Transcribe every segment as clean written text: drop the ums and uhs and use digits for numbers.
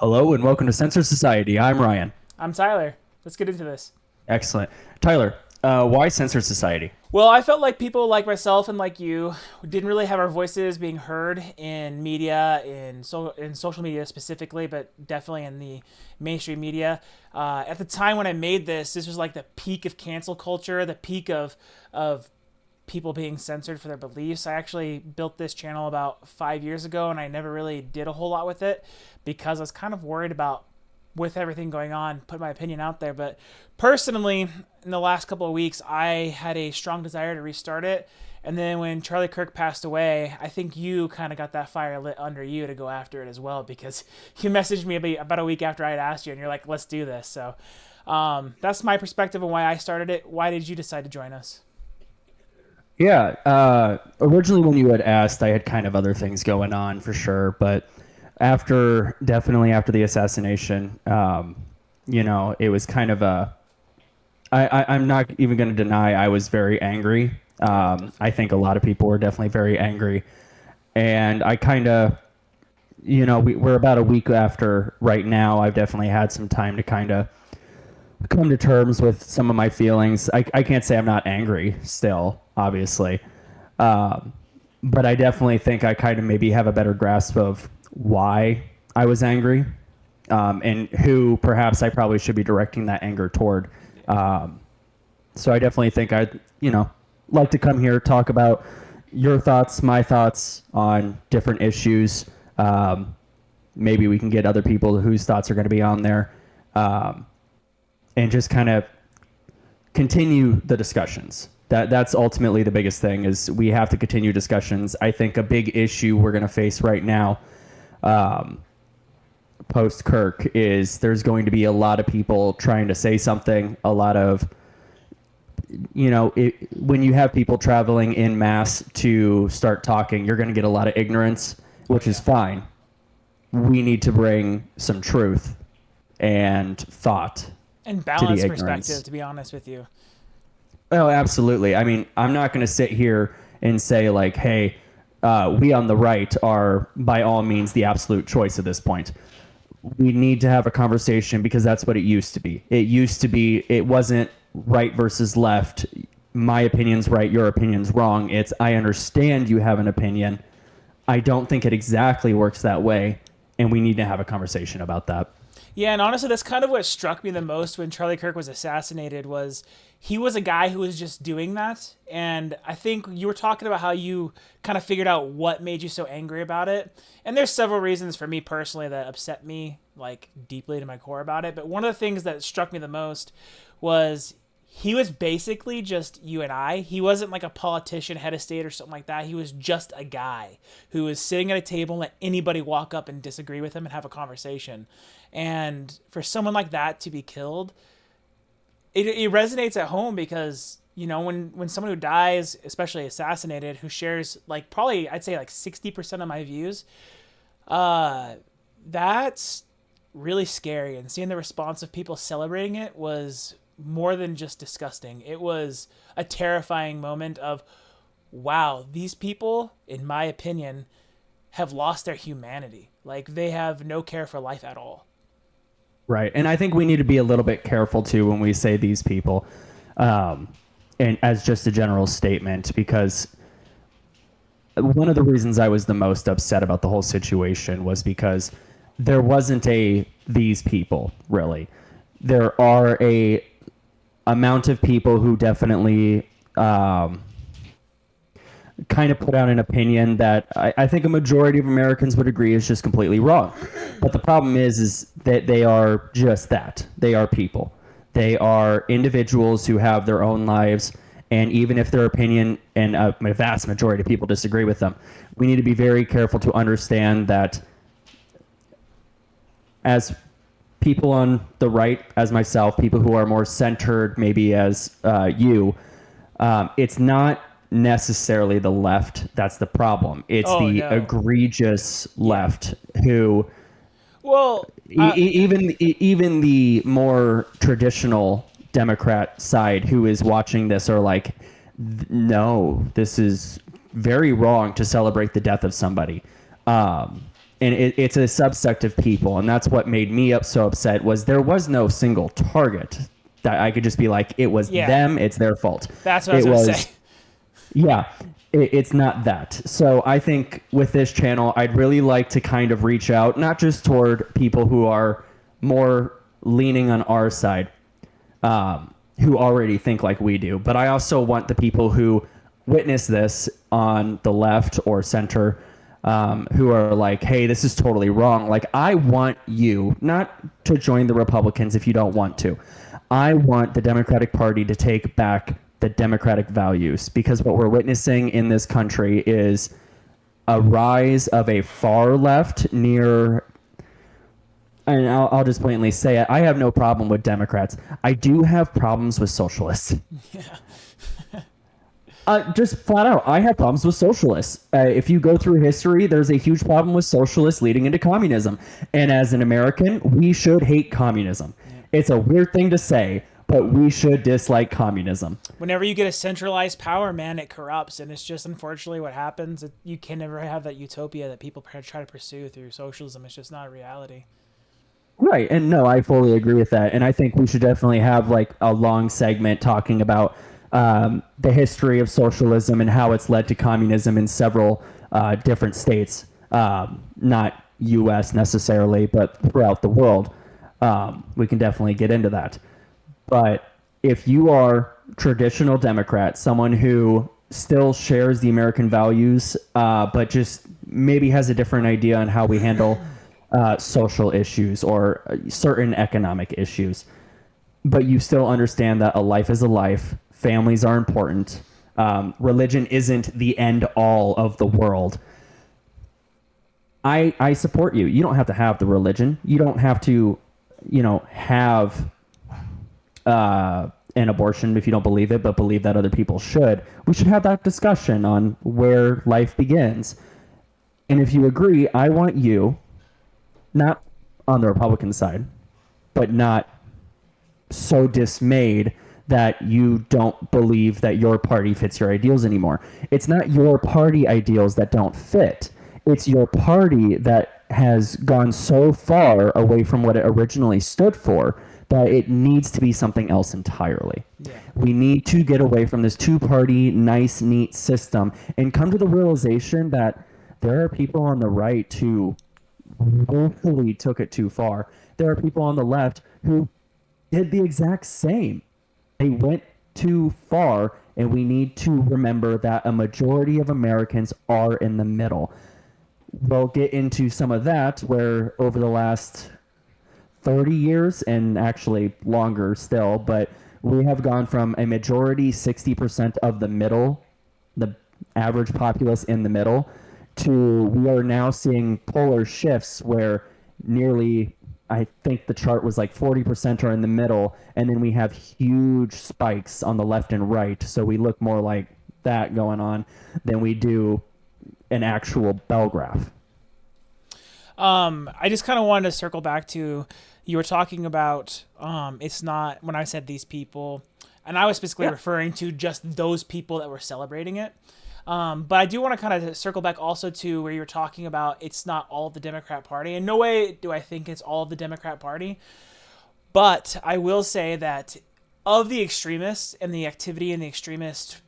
Hello and welcome to Censored Society. I'm Ryan. I'm Tyler. Let's get into this. Excellent. Tyler, why Censored Society? Well, I felt like people like myself and like you didn't really have our voices being heard in media, in social media specifically, but definitely in the mainstream media. At the time when I made this was like the peak of cancel culture, the peak of people being censored for their beliefs. I actually built this channel about 5 years ago, and I never really did a whole lot with it because I was kind of worried about, with everything going on, put my opinion out there. But personally, in the last couple of weeks, I had a strong desire to restart it. And then when Charlie Kirk passed away, I think you kind of got that fire lit under you to go after it as well, because you messaged me about a week after I had asked you, and you're like, let's do this. So that's my perspective on why I started it. Why did you decide to join us? Yeah, originally when you had asked, I had kind of other things going on for sure, but definitely after the assassination, it was kind of I'm not even going to deny I was very angry. I think a lot of people were definitely very angry, and I kind of, we're about a week after right now. I've definitely had some time to kind of come to terms with some of my feelings. I can't say I'm not angry still, obviously. But I definitely think I kind of maybe have a better grasp of why I was angry, and who perhaps I probably should be directing that anger toward. So I definitely think I'd, like to come here, talk about your thoughts, my thoughts on different issues. Maybe we can get other people whose thoughts are going to be on there. And just kind of continue the discussions. That's ultimately the biggest thing, is we have to continue discussions. I think a big issue we're going to face right now, post Kirk, is there's going to be a lot of people trying to say something. A lot of, when you have people traveling in mass to start talking, you're going to get a lot of ignorance, which is fine. We need to bring some truth and thought And balanced perspective, to be honest with you. Oh, absolutely. I mean, I'm not going to sit here and say like, hey, we on the right are by all means the absolute choice at this point. We need to have a conversation, because that's what it used to be. It wasn't right versus left. My opinion's right, your opinion's wrong. It's, I understand you have an opinion. I don't think it exactly works that way, and we need to have a conversation about that. Yeah, and honestly, that's kind of what struck me the most when Charlie Kirk was assassinated. Was he was a guy who was just doing that. And I think you were talking about how you kind of figured out what made you so angry about it. And there's several reasons for me personally that upset me like deeply to my core about it. But one of the things that struck me the most was he was basically just you and I. He wasn't like a politician, head of state or something like that. He was just a guy who was sitting at a table and let anybody walk up and disagree with him and have a conversation. And for someone like that to be killed, it resonates at home, because, when someone who dies, especially assassinated, who shares like probably I'd say like 60% of my views, that's really scary. And seeing the response of people celebrating it was more than just disgusting. It was a terrifying moment of, wow, these people, in my opinion, have lost their humanity. Like, they have no care for life at all. Right. And I think we need to be a little bit careful too when we say these people, and as just a general statement, because one of the reasons I was the most upset about the whole situation was because there wasn't these people, really. There are a amount of people who definitely kind of put out an opinion that I think a majority of Americans would agree is just completely wrong. But the problem is that they are just that. They are people. They are individuals who have their own lives. And even if their opinion, and a vast majority of people disagree with them, we need to be very careful to understand that as people on the right, as myself, people who are more centered, maybe as you, it's not necessarily the left that's the problem. It's egregious left who, even the more traditional Democrat side who is watching this are like, no, this is very wrong to celebrate the death of somebody. and it's a subsect of people, and that's what made me so upset. Was there was no single target that I could just be like, it was Yeah, them, it's their fault. that's what I It was gonna was, say. yeah, it's not that. So I think with this channel, I'd really like to kind of reach out, not just toward people who are more leaning on our side, who already think like we do, but I also want the people who witness this on the left or center, who are like, hey, this is totally wrong. Like, I want you not to join the Republicans if you don't want to. I want the Democratic Party to take back the democratic values, because what we're witnessing in this country is a rise of a far left near, and I'll just blatantly say it, I have no problem with Democrats. I do have problems with socialists. Just flat out, I have problems with socialists. If you go through history, there's a huge problem with socialists leading into communism. And as an American, we should hate communism. It's a weird thing to say, but we should dislike communism. Whenever you get a centralized power, man, it corrupts, and it's just unfortunately what happens. You can never have that utopia that people try to pursue through socialism. It's just not a reality. Right. And no, I fully agree with that. And I think we should definitely have like a long segment talking about the history of socialism and how it's led to communism in several different states, not U.S. necessarily, but throughout the world. We can definitely get into that. But if you are traditional Democrat, someone who still shares the American values, but just maybe has a different idea on how we handle social issues or certain economic issues, but you still understand that a life is a life, families are important, religion isn't the end all of the world, I support you. You don't have to have the religion. You don't have to, have an abortion if you don't believe it, but believe that other people should. We should have that discussion on where life begins. And if you agree, I want you, not on the Republican side, but not so dismayed that you don't believe that your party fits your ideals anymore. It's not your party ideals that don't fit. It's your party that has gone so far away from what it originally stood for that it needs to be something else entirely. Yeah. We need to get away from this two-party, nice, neat system and come to the realization that there are people on the right who willfully took it too far. There are people on the left who did the exact same. They went too far, and we need to remember that a majority of Americans are in the middle. We'll get into some of that, where over the last 30 years, and actually longer still, but we have gone from a majority 60% of the middle, the average populace in the middle, to we are now seeing polar shifts where nearly, I think the chart was like 40% are in the middle, and then we have huge spikes on the left and right. So we look more like that going on than we do an actual bell graph. I just kind of wanted to circle back to, you were talking about, it's not, when I said these people, and I was specifically referring to just those people that were celebrating it. But I do want to kind of circle back also to where you were talking about it's not all of the Democrat Party. In no way do I think it's all of the Democrat Party. But I will say that of the extremists and the activity in the extremist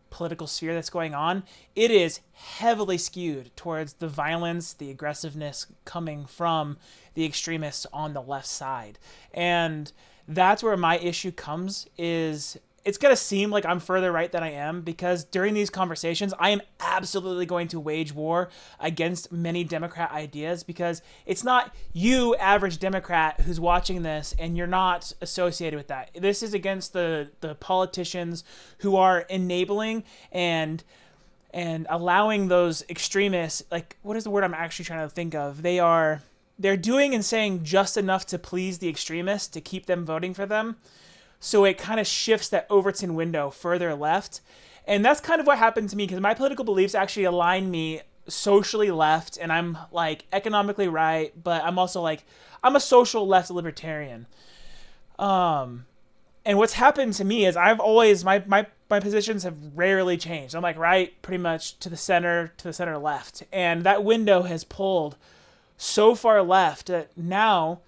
political sphere that's going on, it is heavily skewed towards the violence, the aggressiveness coming from the extremists on the left side. And that's where my issue comes, is it's going to seem like I'm further right than I am, because during these conversations, I am absolutely going to wage war against many Democrat ideas, because it's not you, average Democrat, who's watching this and you're not associated with that. This is against the politicians who are enabling and allowing those extremists, like, what is the word I'm actually trying to think of? They're doing and saying just enough to please the extremists to keep them voting for them. So it kind of shifts that Overton window further left. And that's kind of what happened to me, because my political beliefs actually align me socially left, and I'm like economically right, but I'm also like, I'm a social left libertarian. And what's happened to me is I've always, my positions have rarely changed. I'm like right pretty much to the center left. And that window has pulled so far left that now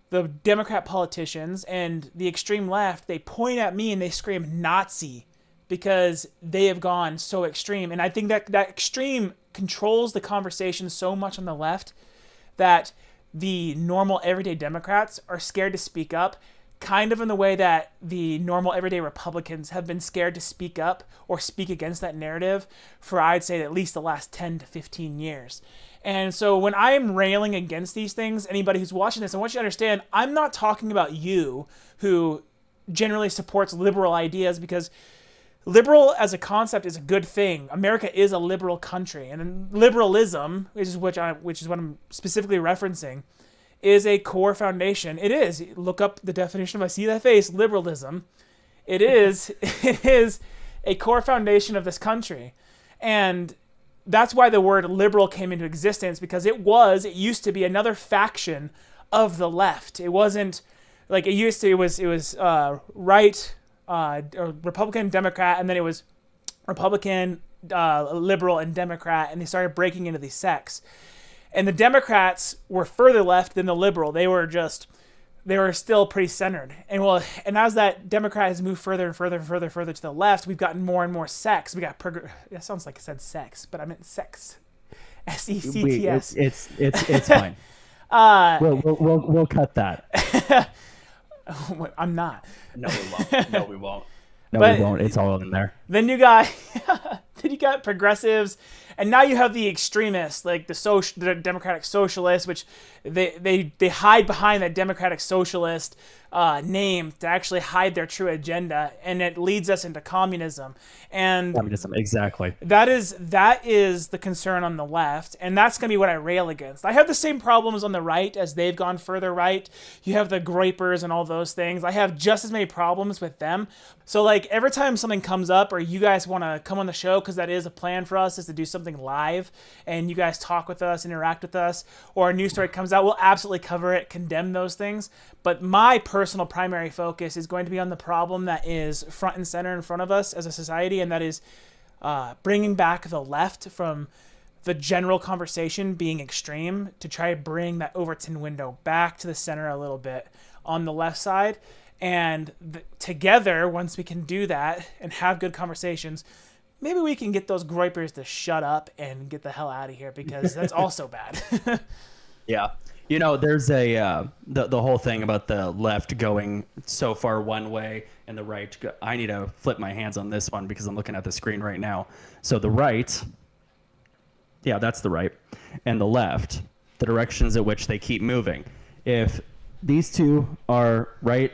the Democrat politicians and the extreme left, they point at me and they scream Nazi because they have gone so extreme. And I think that that extreme controls the conversation so much on the left that the normal everyday Democrats are scared to speak up, kind of in the way that the normal everyday Republicans have been scared to speak up or speak against that narrative for, I'd say, at least the last 10 to 15 years. And so when I am railing against these things, anybody who's watching this, I want you to understand, I'm not talking about you who generally supports liberal ideas, because liberal as a concept is a good thing. America is a liberal country, and liberalism, which is what I'm specifically referencing, is a core foundation. It is. Look up the definition of I see that face, liberalism. It is a core foundation of this country. And that's why the word liberal came into existence, because it used to be another faction of the left. It wasn't like it used to. It was right, or Republican, Democrat, and then it was Republican, liberal, and Democrat, and they started breaking into these sects. And the Democrats were further left than the liberal. They were still pretty centered. And as that Democrat has moved further and further and further to the left, we've gotten more and more sects. We got that sounds like I said sex, but I meant sex. SECTS. It's fine. We'll cut that. I'm not. No, we won't. No, we won't. No, we won't. It's all in there. Then you got progressives, and now you have the extremists, like the Democratic Socialists, which they hide behind that Democratic Socialist name to actually hide their true agenda, and it leads us into communism. And communism, exactly. That is the concern on the left, and that's going to be what I rail against. I have the same problems on the right as they've gone further right. You have the grapers and all those things. I have just as many problems with them. So like every time something comes up, or you guys want to come on the show, because that is a plan for us, is to do something live, and you guys talk with us, interact with us, or a news story comes out, we'll absolutely cover it, condemn those things. But my personal primary focus is going to be on the problem that is front and center in front of us as a society, and that is bringing back the left from the general conversation being extreme to try to bring that Overton window back to the center a little bit on the left side. And together, once we can do that and have good conversations, maybe we can get those gripers to shut up and get the hell out of here, because that's also bad. Yeah. You know, there's the whole thing about the left going so far one way and the right. I need to flip my hands on this one because I'm looking at the screen right now. So the right, yeah, that's the right, and the left, the directions at which they keep moving. If these two are right,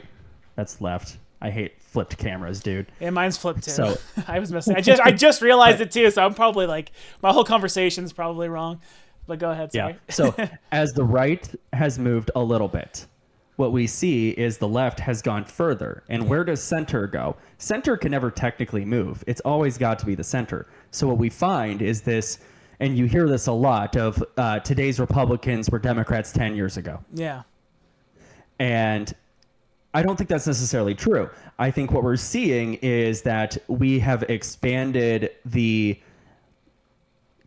that's left. I hate flipped cameras, dude. Yeah, mine's flipped too. So I was missing. I just realized it too. So I'm probably like, my whole conversation's probably wrong. But go ahead, sorry. Yeah. So as the right has moved a little bit, what we see is the left has gone further. And where does center go? Center can never technically move. It's always got to be the center. So what we find is this, and you hear this a lot, of today's Republicans were Democrats 10 years ago. Yeah. And I don't think that's necessarily true. I think what we're seeing is that we have expanded the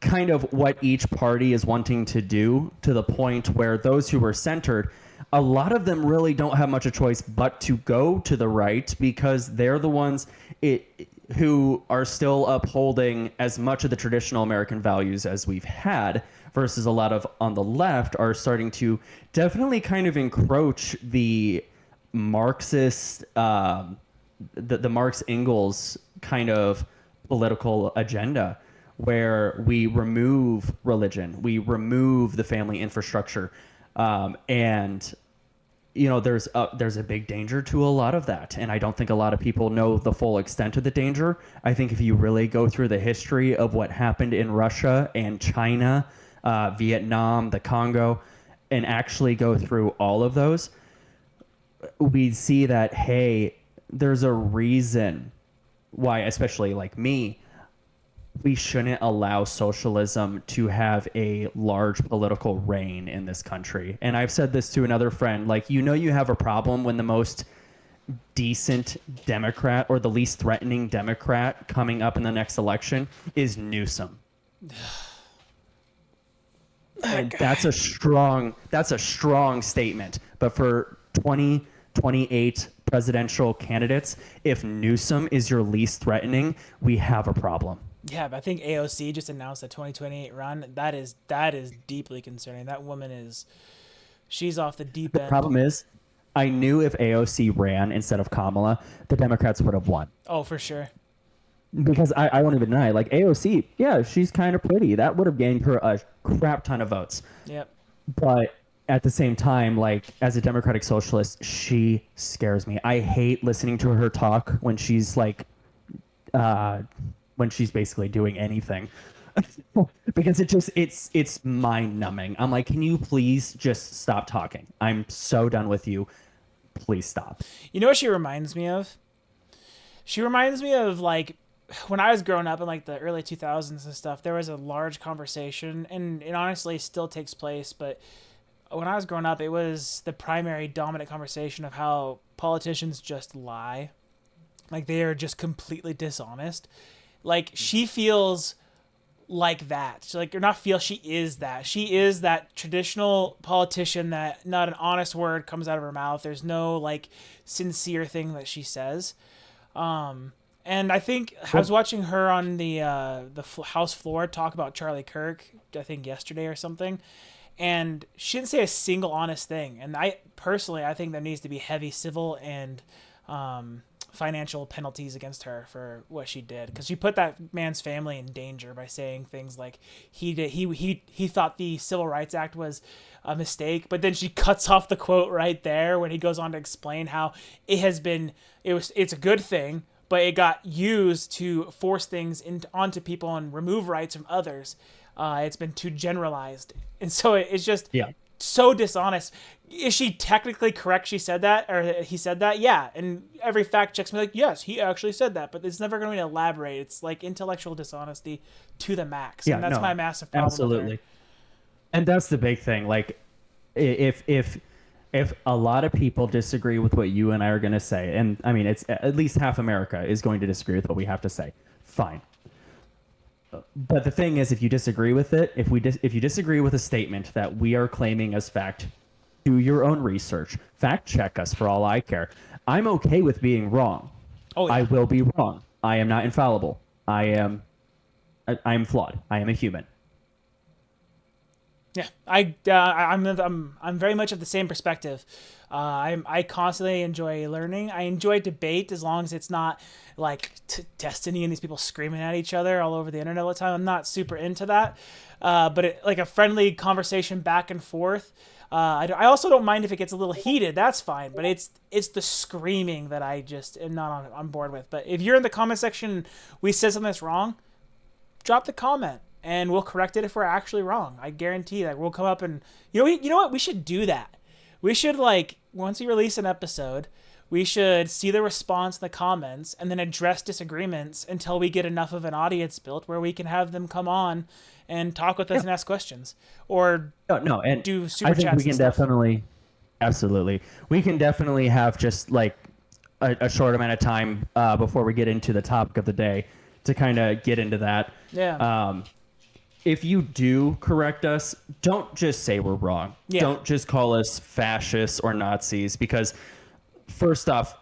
kind of what each party is wanting to do, to the point where those who were centered, a lot of them really don't have much of a choice but to go to the right, because they're the ones who are still upholding as much of the traditional American values as we've had, versus a lot of on the left are starting to definitely kind of encroach the Marxist, the Marx Engels kind of political agenda, where we remove religion, we remove the family infrastructure, and you know, there's a big danger to a lot of that, and I don't think a lot of people know the full extent of the danger. I think if you really go through the history of what happened in Russia and China, Vietnam, the Congo, and actually go through all of those, we'd see that, hey, there's a reason why, especially like me, we shouldn't allow socialism to have a large political reign in this country. And I've said this to another friend, like, you know, you have a problem when the most decent Democrat or the least threatening Democrat coming up in the next election is Newsom. and that's a strong statement. But for 2028 presidential candidates, if Newsom is your least threatening, we have a problem. Yeah, but I think AOC just announced a 2028 run. That is deeply concerning. That woman is, she's off the deep The end. problem is, I knew if AOC ran instead of Kamala, the Democrats would have won. Oh, for sure. Because I won't even deny, like AOC, yeah, she's kind of pretty. That would have gained her a crap ton of votes. Yep. But at the same time, like as a democratic socialist, she scares me. I hate listening to her talk when she's like, when she's basically doing anything, because it's mind numbing. I'm like, can you please just stop talking? I'm so done with you. Please stop. You know what she reminds me of? She reminds me of like when I was growing up in like the early 2000s and stuff. There was a large conversation, and it honestly still takes place, but when I was growing up, it was the primary dominant conversation of how politicians just lie. Like they are just completely dishonest. Like she feels like that. She, like, or not feel, she is that. She is that traditional politician that not an honest word comes out of her mouth. There's no like sincere thing that she says. And I think I was watching her on the House floor talk about Charlie Kirk, I think yesterday or something. And she didn't say a single honest thing. And I think there needs to be heavy civil and financial penalties against her for what she did, because she put that man's family in danger by saying things like he thought the Civil Rights Act was a mistake, but then she cuts off the quote right there when he goes on to explain how it's a good thing, but it got used to force things onto people and remove rights from others. It's been too generalized. And so it's just so dishonest. Is she technically correct she said that, or he said that? Yeah. And every fact checks me like, yes, he actually said that, but it's never going to elaborate. It's like intellectual dishonesty to the max. Yeah, and that's my massive problem. Absolutely. And that's the big thing. Like if a lot of people disagree with what you and I are going to say, and I mean, it's at least half America is going to disagree with what we have to say. Fine. But the thing is, if you disagree with it, if you disagree with a statement that we are claiming as fact, do your own research. Fact check us for all I care. I'm okay with being wrong. Oh, yeah. I will be wrong. I am not infallible. I'm flawed. I am a human. Yeah, I'm very much of the same perspective. I constantly enjoy learning. I enjoy debate as long as it's not like Destiny and these people screaming at each other all over the internet all the time. I'm not super into that. But like a friendly conversation back and forth. I also don't mind if it gets a little heated. That's fine. But it's the screaming that I just am not on board with. But if you're in the comment section and we said something that's wrong, drop the comment. And we'll correct it if we're actually wrong. I guarantee that we'll come up and you know what? We should do that. We should, like, once we release an episode, we should see the response in the comments and then address disagreements until we get enough of an audience built where we can have them come on and talk with us and ask questions, or and do super I think chats. We can definitely, absolutely, we can definitely have just like a short amount of time before we get into the topic of the day to kind of get into that. Yeah. If you do correct us, don't just say we're wrong. Yeah. Don't just call us fascists or Nazis, because first off,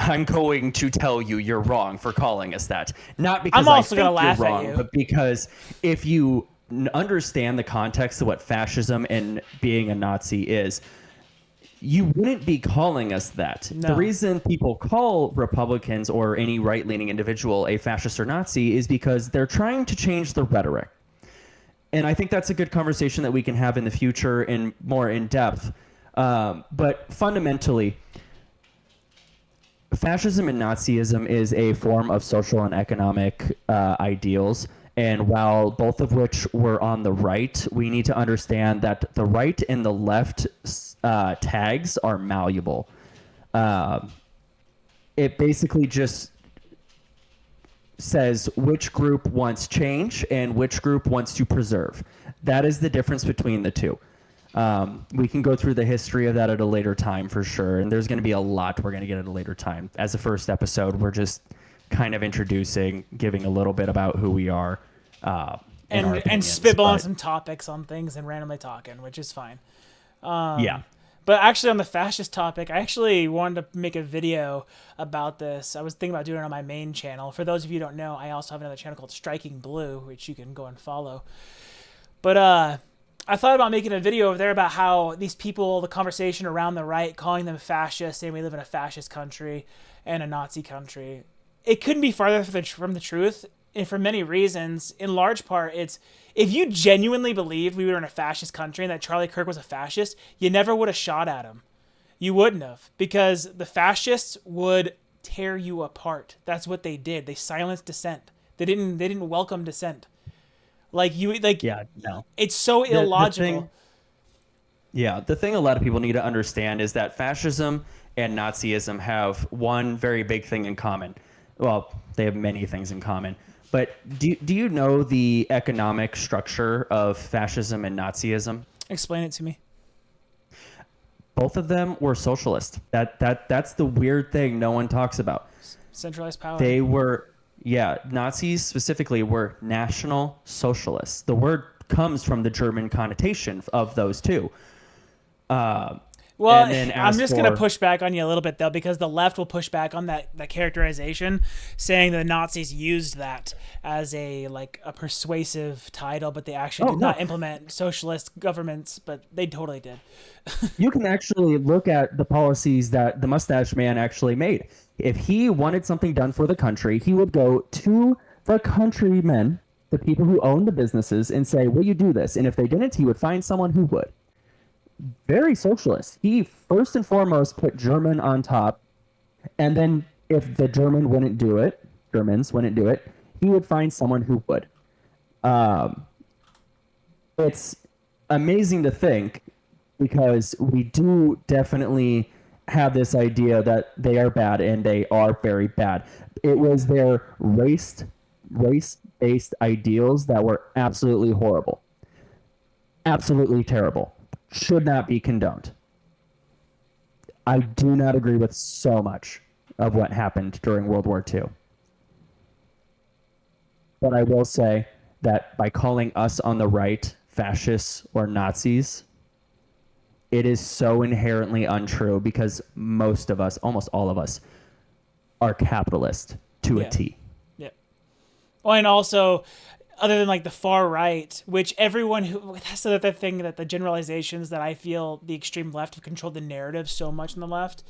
I'm going to tell you you're wrong for calling us that. Not because I'm also I think gonna laugh you're at wrong, you. but because if you understand the context of what fascism and being a Nazi is, you wouldn't be calling us that. No. The reason people call Republicans or any right-leaning individual a fascist or Nazi is because they're trying to change the rhetoric. And I think that's a good conversation that we can have in the future and more in depth. But fundamentally, fascism and Nazism is a form of social and economic ideals. And while both of which were on the right, we need to understand that the right and the left tags are malleable. It basically just says which group wants change and which group wants to preserve. That is the difference between the two. We can go through the history of that at a later time for sure. And there's going to be a lot we're going to get at a later time. As a first episode, we're just kind of introducing, giving a little bit about who we are. in our and opinions. spitballing But some topics on things and randomly talking, which is fine. yeah, But actually, on the fascist topic, I actually wanted to make a video about this. I was thinking about doing it on my main channel. For those of you who don't know, I also have another channel called Striking Blue, which you can go and follow. But I thought about making a video over there about how these people, the conversation around the right, calling them fascists, saying we live in a fascist country and a Nazi country, it couldn't be farther from the truth, and for many reasons. In large part, it's if you genuinely believed we were in a fascist country and that Charlie Kirk was a fascist, you never would have shot at him. You wouldn't have, because the fascists would tear you apart. That's what they did. They silenced dissent. They didn't welcome dissent. yeah, no. It's so The illogical. the thing a lot of people need to understand is that fascism and Nazism have one very big thing in common. Well, they have many things in common. But do you know the economic structure of fascism and Nazism? Explain it to me. Both of them were socialist. That's the weird thing no one talks about. Centralized power. They were, yeah, Nazis specifically were national socialists. The word comes from the German connotation of those two. Well, And then I'm as just going to for- push back on you a little bit, though, because the left will push back on that characterization, saying the Nazis used that as a persuasive title, but they actually Oh, did no. not implement socialist governments, but they totally did. You can actually look at the policies that the mustache man actually made. If he wanted something done for the country, he would go to the countrymen, the people who own the businesses, and say, will you do this? And if they didn't, he would find someone who would. Very socialist. He first and foremost put German on top, and then if the Germans wouldn't do it, he would find someone who would. It's amazing to think, because we do definitely have this idea that they are bad, and they are very bad. It was their race-based ideals that were absolutely horrible, absolutely terrible, should not be condoned. I do not agree with so much of what happened during World War II. But I will say that by calling us on the right fascists or Nazis, it is so inherently untrue, because most of us, almost all of us, are capitalist to a Yeah. T. Yeah. Well, and also, other than the far right, which everyone who, that's the other thing, that the generalizations that I feel the extreme left have controlled the narrative so much on the left,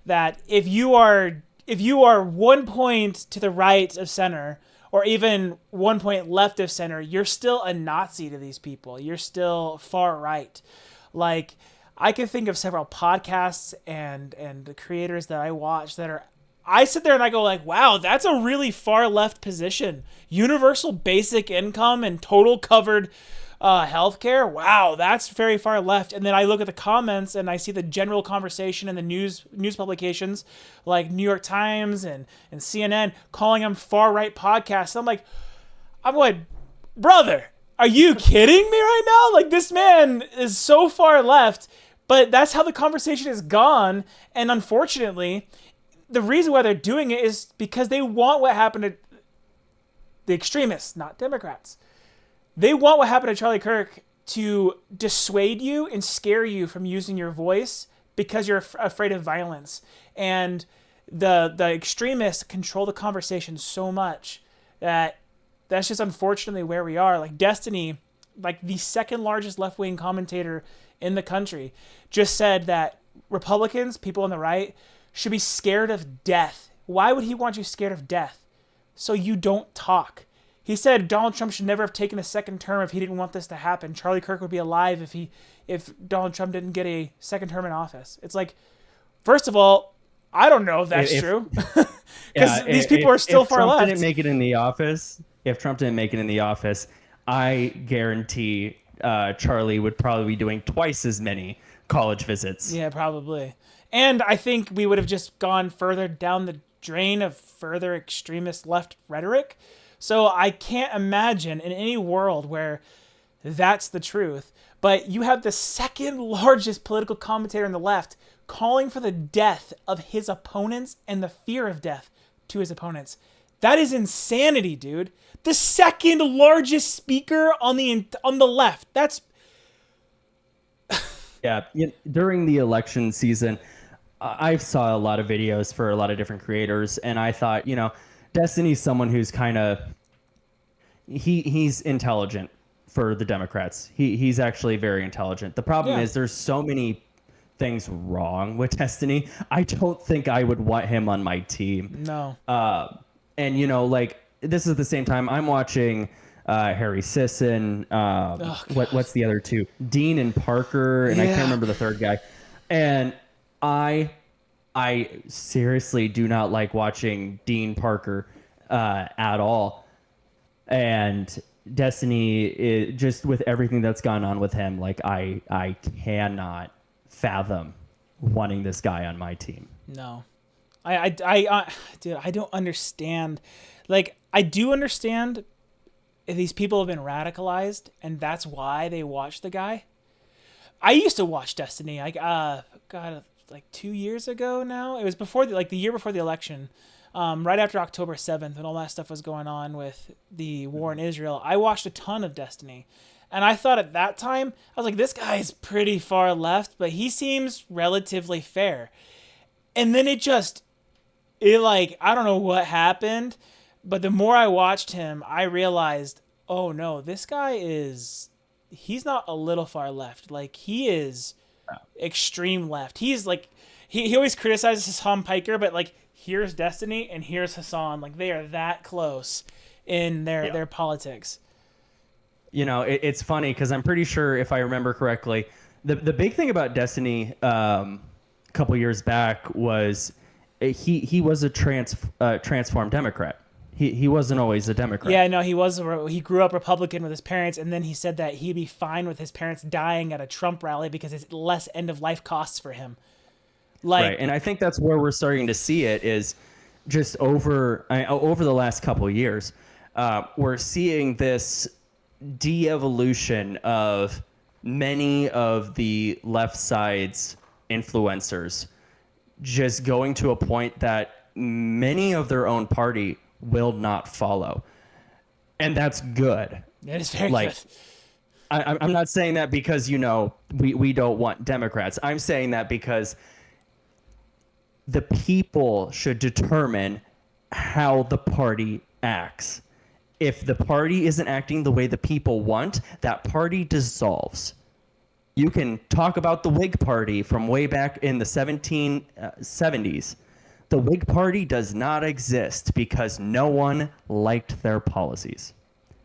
that if you are 1 point to the right of center, or even 1 point left of center, you're still a Nazi to these people. You're still far right. I can think of several podcasts and the creators that I watch that are, I sit there and I go wow, that's a really far left position. Universal basic income and total covered healthcare. Wow, that's very far left. And then I look at the comments and I see the general conversation in the news publications like New York Times and CNN calling them far right podcasts. I'm like, brother, are you kidding me right now? This man is so far left, but that's how the conversation has gone. And unfortunately, the reason why they're doing it is because they want what happened to the extremists, not Democrats. They want what happened to Charlie Kirk to dissuade you and scare you from using your voice because you're afraid of violence. And the extremists control the conversation so much that that's just unfortunately where we are. Destiny, the second largest left-wing commentator in the country, just said that Republicans, people on the right, should be scared of death. Why would he want you scared of death? So you don't talk. He said Donald Trump should never have taken a second term if he didn't want this to happen. Charlie Kirk would be alive if Donald Trump didn't get a second term in office. It's first of all, I don't know if that's true. Because these people are still far left. If Trump didn't make it in the office, I guarantee Charlie would probably be doing twice as many college visits. Yeah, probably. And I think we would have just gone further down the drain of further extremist left rhetoric. So I can't imagine in any world where that's the truth. But you have the second largest political commentator on the left calling for the death of his opponents and the fear of death to his opponents. That is insanity, dude. The second largest speaker on the left. That's Yeah, during the election season, I saw a lot of videos for a lot of different creators, and I thought, Destiny's someone who's kind of he's intelligent for the Democrats. He's actually very intelligent. The problem yeah. is there's so many things wrong with Destiny. I don't think I would want him on my team. No. And like this is the same time I'm watching Harry Sisson. What's the other two? Dean and Parker, and I can't remember the third guy. And I seriously do not like watching Dean Parker at all. And Destiny, just with everything that's gone on with him, like I cannot fathom wanting this guy on my team. No. Dude, I don't understand. Like, I do understand if these people have been radicalized, and that's why they watch the guy. I used to watch Destiny. God, like 2 years ago now. It was before the year before the election, right after October 7th, when all that stuff was going on with the war in Israel. I watched a ton of Destiny, and I thought at that time, I was like, this guy's pretty far left, but he seems relatively fair. And then I don't know what happened, but the more I watched him, I realized, oh no, this guy he's not a little far left. Like, he is extreme left. He's like, he always criticizes Hassan Piker, but like, here's Destiny and here's Hassan. Like, they are that close in their politics. It's funny because I'm pretty sure, if I remember correctly, the big thing about Destiny a couple years back was he was a transformed Democrat. He wasn't always a Democrat. Yeah, no, he grew up Republican with his parents, and then he said that he'd be fine with his parents dying at a Trump rally because it's less end of life costs for him. Right, and I think that's where we're starting to see it is just over the last couple of years. We're seeing this de-evolution of many of the left side's influencers just going to a point that many of their own party will not follow. And that's good. It is very good. I'm not saying that because, we don't want Democrats. I'm saying that because the people should determine how the party acts. If the party isn't acting the way the people want, that party dissolves. You can talk about the Whig Party from way back in the 1770s. The Whig Party does not exist because no one liked their policies.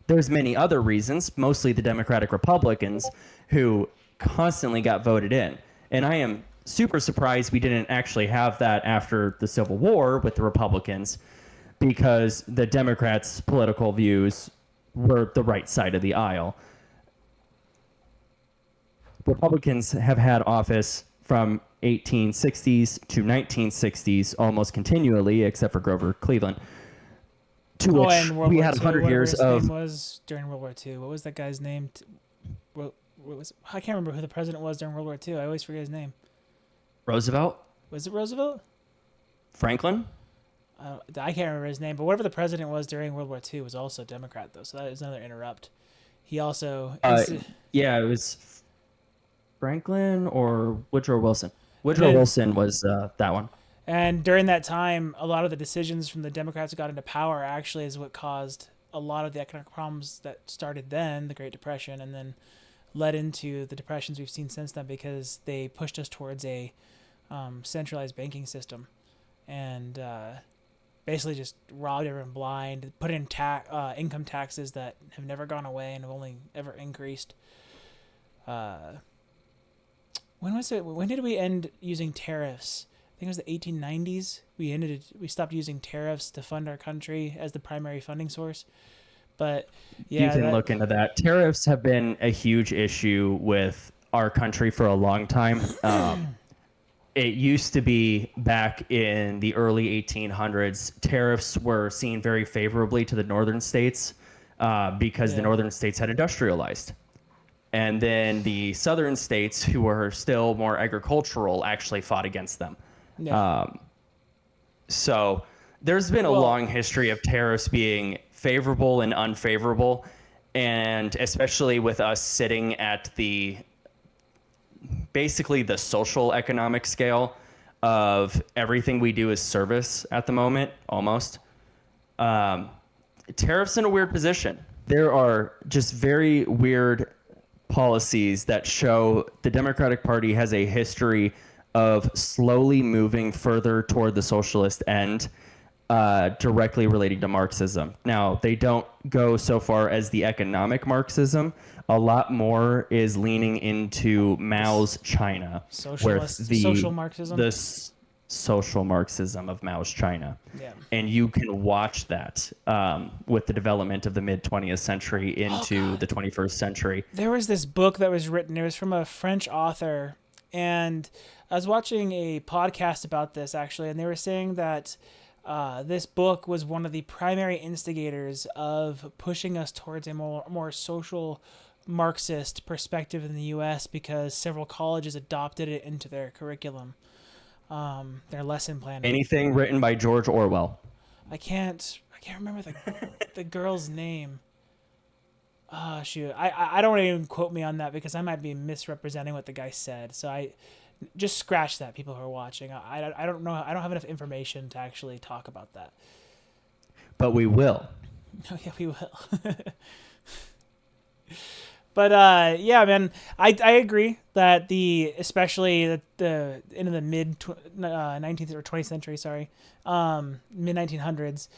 There's many other reasons, mostly the Democratic Republicans, who constantly got voted in. And I am super surprised we didn't actually have that after the Civil War with the Republicans, because the Democrats' political views were the right side of the aisle. Republicans have had office from 1860s to 1960s almost continually, except for Grover Cleveland. To which we had 100 years of. His name was during World War II. What was that guy's name? I can't remember who the president was during World War II. I always forget his name. Roosevelt? Was it Roosevelt? Franklin? I can't remember his name, but whatever the president was during World War II was also a Democrat, though. So that is another interrupt. He also. Yeah, it was Franklin or Woodrow Wilson. Woodrow Wilson was that one. And during that time, a lot of the decisions from the Democrats who got into power actually is what caused a lot of the economic problems that started then, the Great Depression, and then led into the depressions we've seen since then, because they pushed us towards a centralized banking system and basically just robbed everyone blind, put in income taxes that have never gone away and have only ever increased. When did we end using tariffs? I think it was the 1890s. We stopped using tariffs to fund our country as the primary funding source. But yeah, you can look into that. Tariffs have been a huge issue with our country for a long time. It used to be back in the early 1800s, tariffs were seen very favorably to the northern states because the northern states had industrialized. And then the southern states, who were still more agricultural, actually fought against them. Yeah. So there's been a Well, long history of tariffs being favorable and unfavorable, and especially with us sitting at basically the social economic scale of everything we do is service at the moment, almost. Tariffs in a weird position. There are just very weird policies that show the Democratic Party has a history of slowly moving further toward the socialist end, directly relating to Marxism. Now, they don't go so far as the economic Marxism. A lot more is leaning into Mao's China, social Marxism. Social Marxism of Mao's China. Yeah. And you can watch that with the development of the mid 20th century into the 21st century. There was this book that was written. It was from a French author, and I was watching a podcast about this actually, and they were saying that this book was one of the primary instigators of pushing us towards a more social Marxist perspective in the U.S. because several colleges adopted it into their curriculum, their lesson plan. Anything written by George Orwell. I can't remember the girl's name. Shoot, I don't even quote me on that because I might be misrepresenting what the guy said. So I just scratch that, people who are watching. I don't know. I don't have enough information to actually talk about that. But we will. Oh yeah, we will. But yeah, man, I agree that especially the into the mid 19th or 20th century, mid 1900s,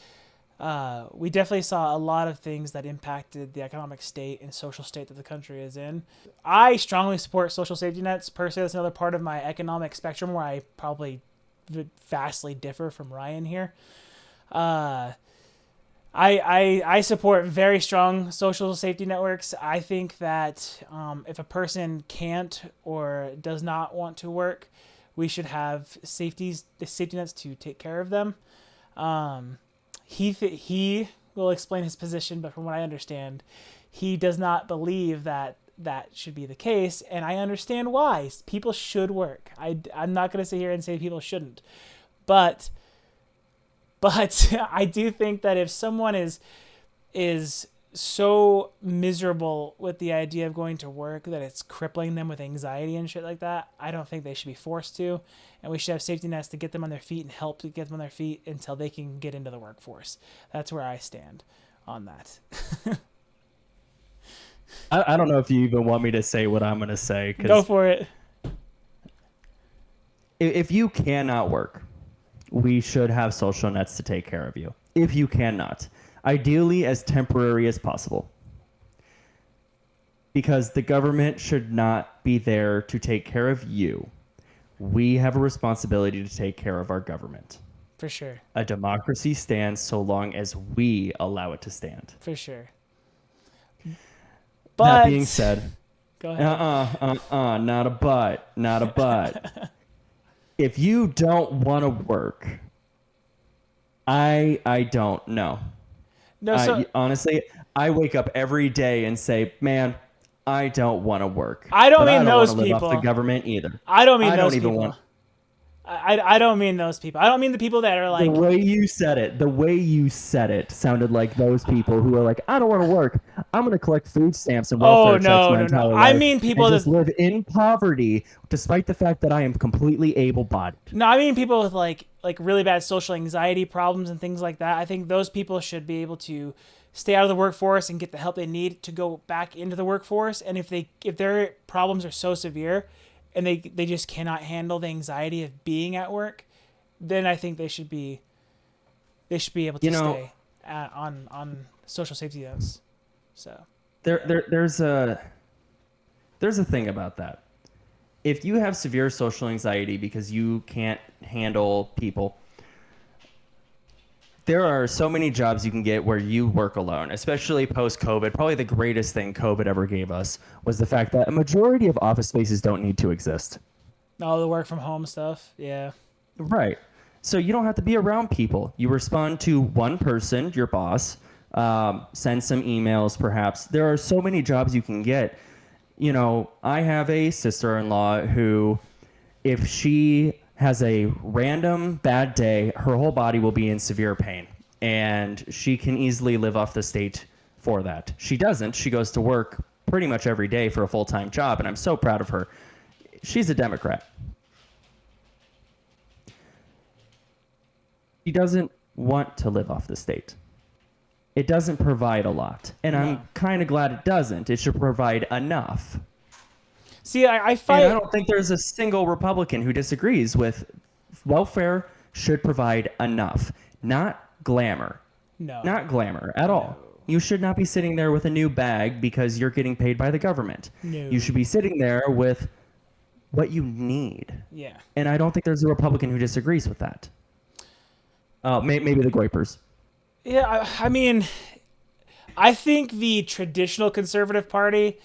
we definitely saw a lot of things that impacted the economic state and social state that the country is in. I strongly support social safety nets. Personally, that's another part of my economic spectrum where I probably vastly differ from Ryan here. I support very strong social safety networks. I think that if a person can't or does not want to work, we should have safety nets to take care of them. He will explain his position, but from what I understand, he does not believe that should be the case, and I understand why. People should work. I'm not going to sit here and say people shouldn't, but I do think that if someone is so miserable with the idea of going to work that it's crippling them with anxiety and shit like that, I don't think they should be forced to. And we should have safety nets to get them on their feet and help to get them on their feet until they can get into the workforce. That's where I stand on that. I don't know if you even want me to say what I'm going to say. Go for it. If you cannot work, we should have social nets to take care of you. If you cannot, ideally as temporary as possible. Because the government should not be there to take care of you. We have a responsibility to take care of our government. For sure. A democracy stands so long as we allow it to stand. For sure. But that being said, go ahead. Not a but. If you don't want to work, I don't know. No, honestly, I wake up every day and say, man, I don't want to work. I don't mean those people. I don't want to live off the government either. I don't mean those people. I don't mean those people. I don't mean the people that are like... The way you said it sounded like those people who are like, I don't want to work. I'm going to collect food stamps and welfare checks my entire life. I mean people that just live in poverty despite the fact that I am completely able-bodied. No, I mean people with like really bad social anxiety problems and things like that. I think those people should be able to stay out of the workforce and get the help they need to go back into the workforce. And if their problems are so severe and they just cannot handle the anxiety of being at work, then I think they should be able to stay on social safety nets. So there's a thing about that. If you have severe social anxiety because you can't handle people, there are so many jobs you can get where you work alone, especially post-COVID. Probably the greatest thing COVID ever gave us was the fact that a majority of office spaces don't need to exist. Oh, the work from home stuff. Yeah. Right. So you don't have to be around people. You respond to one person, your boss, send some emails perhaps. There are so many jobs you can get. You know, I have a sister-in-law who, if she has a random bad day, her whole body will be in severe pain, and she can easily live off the state for that. She doesn't. She goes to work pretty much every day for a full-time job, and I'm so proud of her. She's a Democrat. She doesn't want to live off the state. It doesn't provide a lot, and I'm kind of glad it doesn't. It should provide enough. See, I fight. And I don't think there's a single Republican who disagrees with welfare should provide enough, not glamour. No. Not glamour at all. You should not be sitting there with a new bag because you're getting paid by the government. No. You should be sitting there with what you need. Yeah. And I don't think there's a Republican who disagrees with that. Maybe the Groypers. Yeah, I mean, I think the traditional conservative party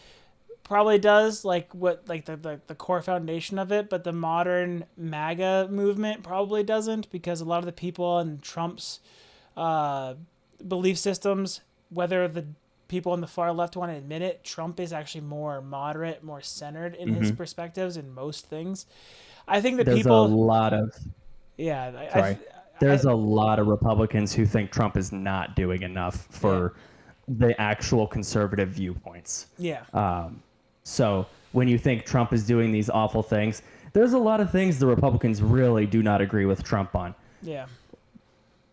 probably does, like what, like the core foundation of it, but the modern MAGA movement probably doesn't, because a lot of the people in Trump's belief systems, whether the people on the far left want to admit it, Trump is actually more moderate, more centered in his perspectives in most things. I think that There's people, a lot of There's a lot of Republicans who think Trump is not doing enough for the actual conservative viewpoints. Yeah. So when you think Trump is doing these awful things, there's a lot of things the Republicans really do not agree with Trump on. Yeah.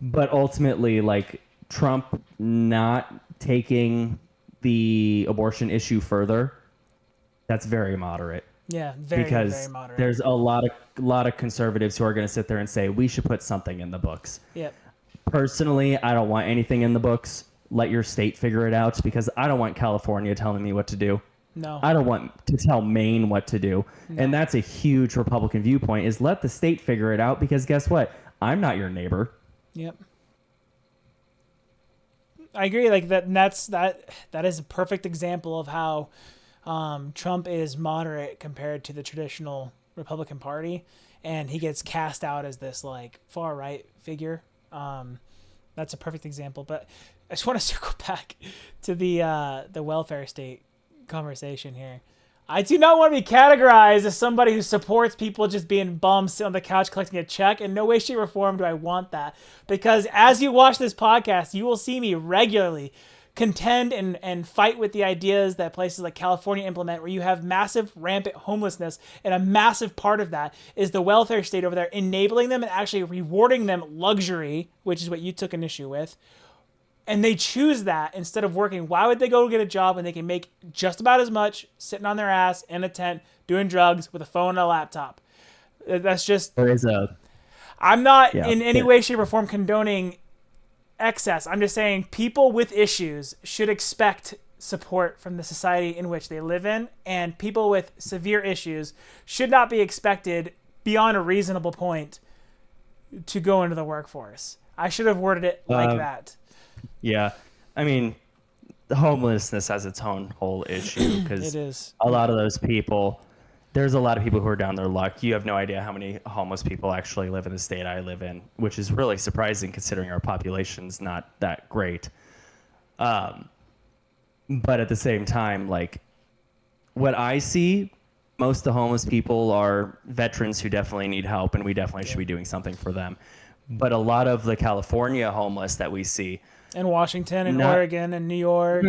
But ultimately, like, Trump not taking the abortion issue further, that's very moderate. Yeah, very, because very moderate. There's a lot of conservatives who are going to sit there and say we should put something in the books. Yep. Personally, I don't want anything in the books. Let your state figure it out, because I don't want California telling me what to do. No. I don't want to tell Maine what to do. No. And that's a huge Republican viewpoint, is let the state figure it out, because guess what? I'm not your neighbor. Yep. I agree. Like that is a perfect example of how Trump is moderate compared to the traditional Republican Party, and he gets cast out as this like far right figure. That's a perfect example. But I just want to circle back to the welfare state conversation here. I do not want to be categorized as somebody who supports people just being bums sitting on the couch collecting a check. In no way, shape, or form do I want that. Because as you watch this podcast, you will see me regularly contend and fight with the ideas that places like California implement, where you have massive rampant homelessness, and a massive part of that is the welfare state over there enabling them and actually rewarding them luxury, which is what you took an issue with. And they choose that instead of working. Why would they go get a job when they can make just about as much sitting on their ass in a tent doing drugs with a phone and a laptop? That's just... I'm not in any way, shape, or form condoning excess. I'm just saying people with issues should expect support from the society in which they live in, and people with severe issues should not be expected beyond a reasonable point to go into the workforce. I should have worded it like that. Yeah, I mean, the homelessness has its own whole issue, because it is. A lot of those people, there's a lot of people who are down their luck. You have no idea how many homeless people actually live in the state I live in, which is really surprising considering our population's not that great. But at the same time, like, what I see, most of the homeless people are veterans who definitely need help, and we definitely should be doing something for them. But a lot of the California homeless that we see, in Washington and Oregon and New York.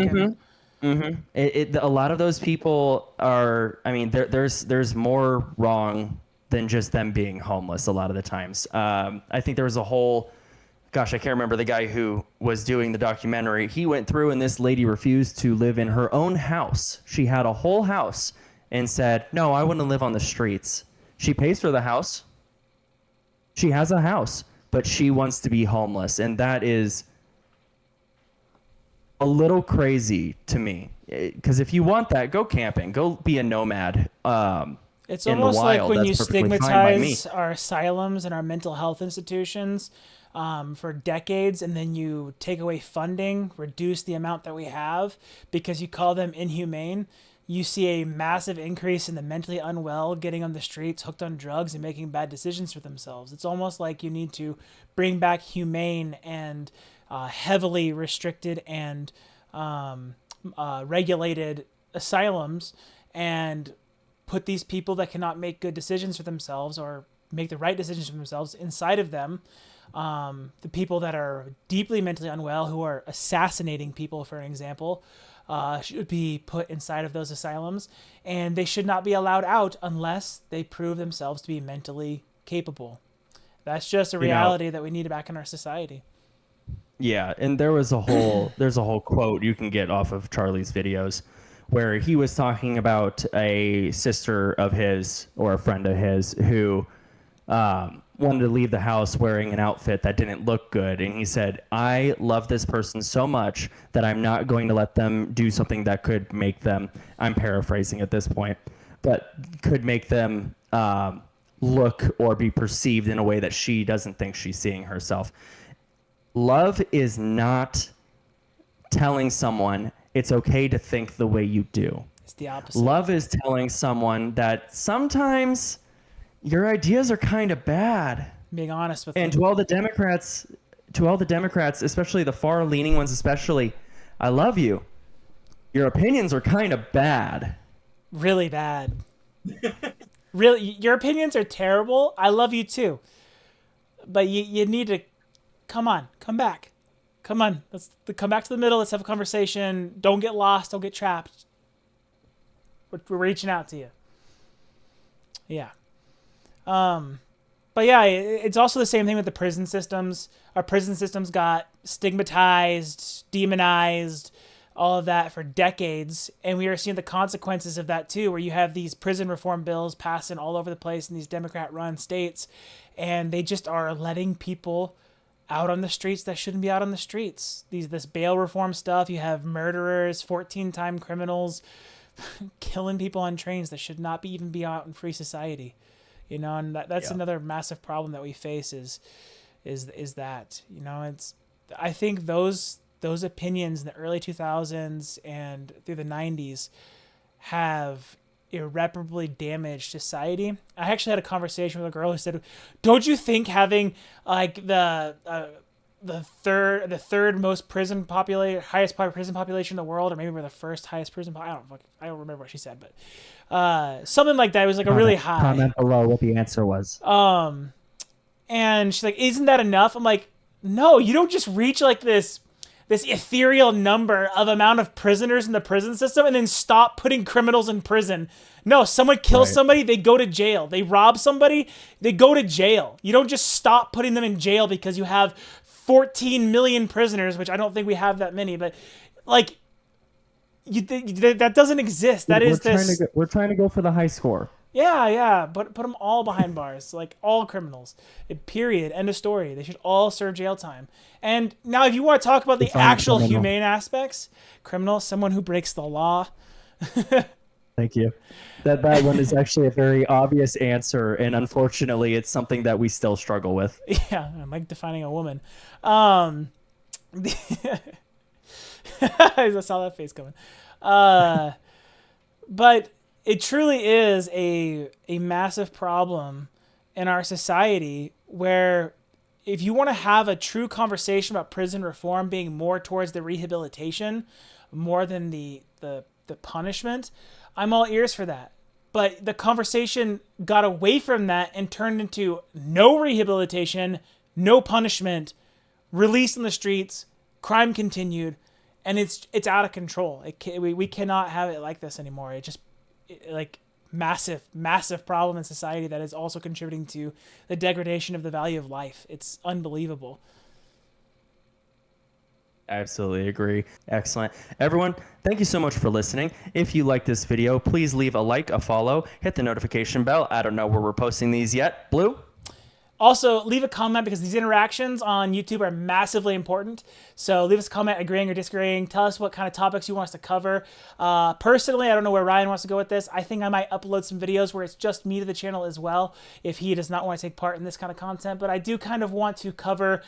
A lot of those people are, I mean, there's more wrong than just them being homeless a lot of the times. I think there was a whole, I can't remember the guy who was doing the documentary. He went through and this lady refused to live in her own house. She had a whole house and said, no, I want to live on the streets. She pays for the house. She has a house, but she wants to be homeless. And that is a little crazy to me, because if you want that, go camping, go be a nomad. It's almost like when you stigmatize our asylums and our mental health institutions for decades, and then you take away funding, reduce the amount that we have because you call them inhumane. You see a massive increase in the mentally unwell getting on the streets, hooked on drugs, and making bad decisions for themselves. It's almost like you need to bring back humane and heavily restricted and regulated asylums, and put these people that cannot make good decisions for themselves or make the right decisions for themselves inside of them. The people that are deeply mentally unwell, who are assassinating people, for an example, should be put inside of those asylums, and they should not be allowed out unless they prove themselves to be mentally capable. That's just a reality that we need back in our society. Yeah, and there's a whole quote you can get off of Charlie's videos where he was talking about a sister of his or a friend of his who wanted to leave the house wearing an outfit that didn't look good. And he said, I love this person so much that I'm not going to let them do something that could make them, I'm paraphrasing at this point, but could make them look or be perceived in a way that she doesn't think she's seeing herself. Love is not telling someone it's okay to think the way you do. It's the opposite. Love is telling someone that sometimes your ideas are kind of bad. Being honest with and them. to all the Democrats, especially the far-leaning ones, especially, I love you. Your opinions are kind of bad. Really bad. Really, your opinions are terrible. I love you too, but you need to come back. Come on, let's come back to the middle. Let's have a conversation. Don't get lost. Don't get trapped. We're reaching out to you. Yeah. But yeah, it's also the same thing with the prison systems. Our prison systems got stigmatized, demonized, all of that for decades. And we are seeing the consequences of that too, where you have these prison reform bills passing all over the place in these Democrat-run states. And they just are letting people out on the streets that shouldn't be out on the streets. This bail reform stuff, you have murderers, 14-time criminals, killing people on trains that should not even be out in free society. You know, and that's another massive problem that we face is that, you know, I think those opinions in the early 2000s and through the 90s have irreparably damaged society. I actually had a conversation with a girl who said, don't you think having like the third most highest prison population in the world, or maybe we're the first highest prison I don't remember what she said, but something like that. It was like a really high. Comment below what the answer was. And she's like, isn't that enough? I'm like, no, you don't just reach like this ethereal number of amount of prisoners in the prison system and then stop putting criminals in prison. No, someone kills somebody, they go to jail. They rob somebody, they go to jail. You don't just stop putting them in jail because you have 14 million prisoners, which I don't think we have that many, but like that doesn't exist. We're trying to go for the high score. Yeah, but put them all behind bars, like all criminals. Period. End of story. They should all serve jail time. And now, if you want to talk about the actual humane aspects, criminal, someone who breaks the law. Thank you. That one is actually a very obvious answer, and unfortunately, it's something that we still struggle with. Yeah, I'm like defining a woman. I saw that face coming. But it truly is a massive problem in our society where if you want to have a true conversation about prison reform being more towards the rehabilitation more than the punishment, I'm all ears for that. But the conversation got away from that and turned into no rehabilitation, no punishment, release in the streets, crime continued, and it's out of control. We cannot have it like this anymore. Like massive problem in society that is also contributing to the degradation of the value of life. It's unbelievable. I absolutely agree. Excellent. Everyone, thank you so much for listening. If you like this video, please leave a like, a follow, hit the notification bell. I don't know where we're posting these yet. Blue? Also, leave a comment because these interactions on YouTube are massively important. So leave us a comment agreeing or disagreeing. Tell us what kind of topics you want us to cover. Personally, I don't know where Ryan wants to go with this. I think I might upload some videos where it's just me to the channel as well if he does not want to take part in this kind of content. But I do kind of want to cover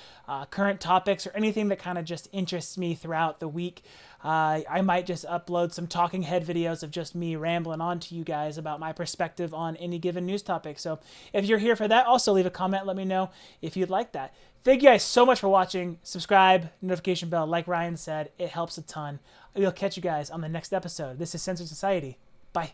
current topics or anything that kind of just interests me throughout the week. I might just upload some talking head videos of just me rambling on to you guys about my perspective on any given news topic. So if you're here for that, also leave a comment. Let me know if you'd like that. Thank you guys so much for watching. Subscribe, notification bell. Like Ryan said, it helps a ton. We'll catch you guys on the next episode. This is Censored Society. Bye.